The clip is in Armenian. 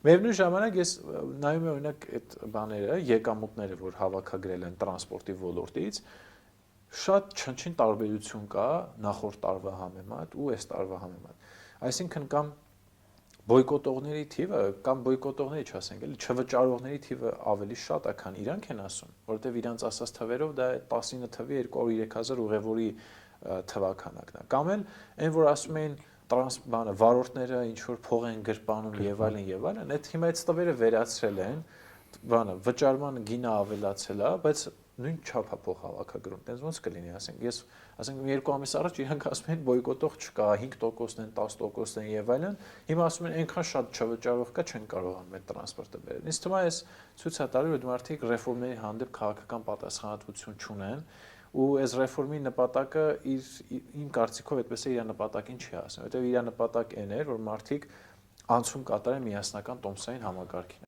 Միևնույն ժամանակ ես նայում եմ օրինակ այդ բաները, եկամուտները, որ հավաքագրել են տրանսպորտի ոլորտից, շատ չնչին տարբերություն կա նախորդ տարվա համեմատ ու այս տարվա համեմատ։ Այսինքն կամ բոյկոտողների թիվը կամ բոյկոտողների չասենք, էլի չվճարողների թիվը ավելի շատ է, քան իրանք են ասում, որովհետև իրանք ասած թվերով դա 19 թվի 203,000 ուղևորի թվականակն է։ Կամ էլ այն, որ ասում էին վարորդները ինչ որ փող են գրպանում եւ այլն, այդ հիմա այդ տվերը վերացրել են, վճարման գինը ավելացել է, բայց նույն չափ է փող հավաքագրում։ Դենց ոնց կլինի, ասենք 2 ամիս առաջ իրանք ասում են բոյկոտող չկա, 5%-ն են, 10%-ն են եւ այլն, հիմա ասում են այնքան շատ չվճարող կա, չեն կարողանում այդ տրանսպորտը բերել։ Ինձ թվում է այս ցույց է տալի, որ մարդիկ ռեֆորմների հանդեպ քաղաքական պատասխանատվություն չունեն, ու այս ռեֆորմի նպատակը իմ կարծիքով այդպես է իր նպատակին չի հասնում, որովհետև իր նպատակ այն էր, որ մարդիկ անցում կատարեն միասնական տոմսային համակարգին։